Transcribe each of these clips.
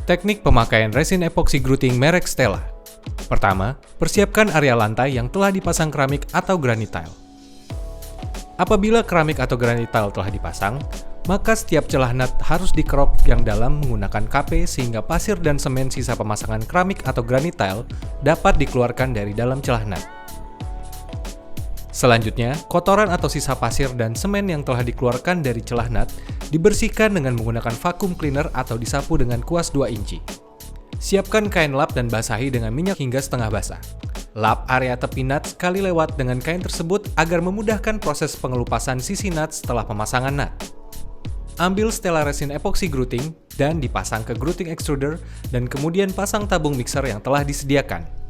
Teknik pemakaian resin epoxy grouting merek Stella. Pertama, persiapkan area lantai yang telah dipasang keramik atau granit tile. Apabila keramik atau granit tile telah dipasang, maka setiap celah nut harus dikerok yang dalam menggunakan KP sehingga pasir dan semen sisa pemasangan keramik atau granit tile dapat dikeluarkan dari dalam celah nut. Selanjutnya, kotoran atau sisa pasir dan semen yang telah dikeluarkan dari celah nut dibersihkan dengan menggunakan vacuum cleaner atau disapu dengan kuas 2 inci. Siapkan kain lap dan basahi dengan minyak hingga setengah basah. Lap area tepi nut sekali lewat dengan kain tersebut agar memudahkan proses pengelupasan sisi nut setelah pemasangan nut. Ambil Stella resin epoxy grouting dan dipasang ke grouting extruder dan kemudian pasang tabung mixer yang telah disediakan.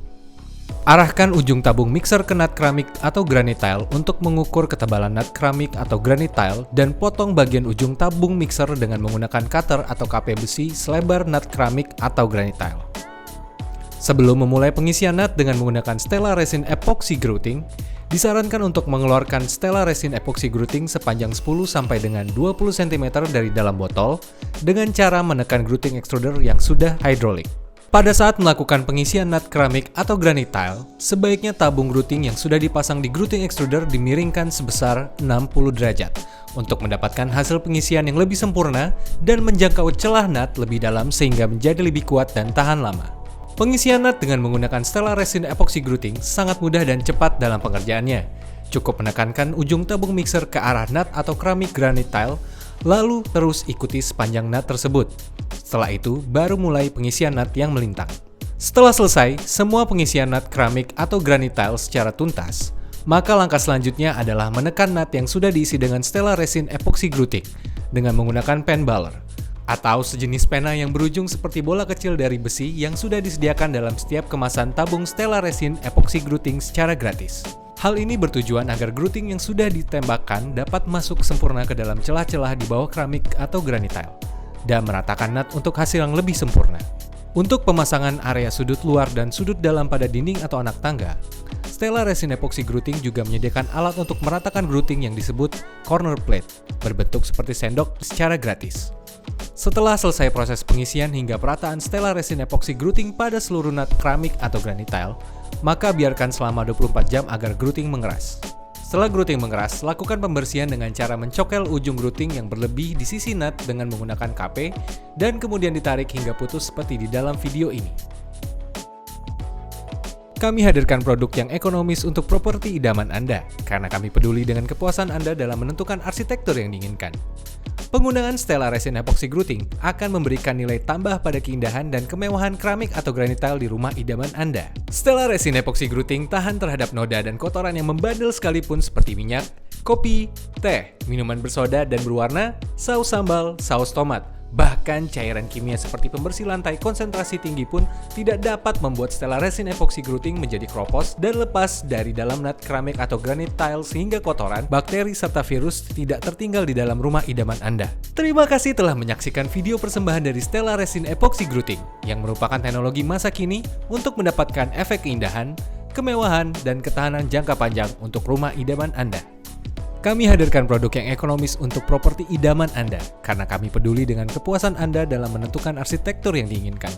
Arahkan ujung tabung mixer ke nut keramik atau granit tile untuk mengukur ketebalan nut keramik atau granit tile dan potong bagian ujung tabung mixer dengan menggunakan cutter atau KP besi selebar nut keramik atau granit tile. Sebelum memulai pengisian nut dengan menggunakan Stella resin epoxy grouting, disarankan untuk mengeluarkan Stella resin epoxy grouting sepanjang 10 sampai dengan 20 cm dari dalam botol dengan cara menekan grouting extruder yang sudah hidrolik. Pada saat melakukan pengisian nut keramik atau granit tile, sebaiknya tabung grouting yang sudah dipasang di grouting extruder dimiringkan sebesar 60 derajat untuk mendapatkan hasil pengisian yang lebih sempurna dan menjangkau celah nut lebih dalam sehingga menjadi lebih kuat dan tahan lama. Pengisian nut dengan menggunakan Stella resin epoxy grouting sangat mudah dan cepat dalam pengerjaannya. Cukup menekankan ujung tabung mixer ke arah nut atau keramik granit tile, lalu terus ikuti sepanjang nut tersebut. Setelah itu, baru mulai pengisian nut yang melintang. Setelah selesai, semua pengisian nut keramik atau granit tile secara tuntas, maka langkah selanjutnya adalah menekan nut yang sudah diisi dengan Stella resin epoxy grouting dengan menggunakan pen baler, atau sejenis pena yang berujung seperti bola kecil dari besi yang sudah disediakan dalam setiap kemasan tabung Stella resin epoxy grouting secara gratis. Hal ini bertujuan agar grouting yang sudah ditembakkan dapat masuk sempurna ke dalam celah-celah di bawah keramik atau granit tile dan meratakan nut untuk hasil yang lebih sempurna. Untuk pemasangan area sudut luar dan sudut dalam pada dinding atau anak tangga, Stella resin epoxy grouting juga menyediakan alat untuk meratakan grouting yang disebut corner plate, berbentuk seperti sendok secara gratis. Setelah selesai proses pengisian hingga perataan Stella resin epoxy grouting pada seluruh nut keramik atau granit tile, maka biarkan selama 24 jam agar grouting mengeras. Setelah grouting mengeras, lakukan pembersihan dengan cara mencokel ujung grouting yang berlebih di sisi nut dengan menggunakan KP dan kemudian ditarik hingga putus seperti di dalam video ini. Kami hadirkan produk yang ekonomis untuk properti idaman Anda, karena kami peduli dengan kepuasan Anda dalam menentukan arsitektur yang diinginkan. Penggunaan Stella resin epoxy grouting akan memberikan nilai tambah pada keindahan dan kemewahan keramik atau granit tile di rumah idaman Anda. Stella resin epoxy grouting tahan terhadap noda dan kotoran yang membandel sekalipun seperti minyak, kopi, teh, minuman bersoda dan berwarna, saus sambal, saus tomat. Bahkan cairan kimia seperti pembersih lantai konsentrasi tinggi pun tidak dapat membuat Stella resin epoxy grouting menjadi kropos dan lepas dari dalam nut keramik atau granit tile sehingga kotoran, bakteri, serta virus tidak tertinggal di dalam rumah idaman Anda. Terima kasih telah menyaksikan video persembahan dari Stella resin epoxy grouting yang merupakan teknologi masa kini untuk mendapatkan efek keindahan, kemewahan, dan ketahanan jangka panjang untuk rumah idaman Anda. Kami hadirkan produk yang ekonomis untuk properti idaman Anda, karena kami peduli dengan kepuasan Anda dalam menentukan arsitektur yang diinginkan.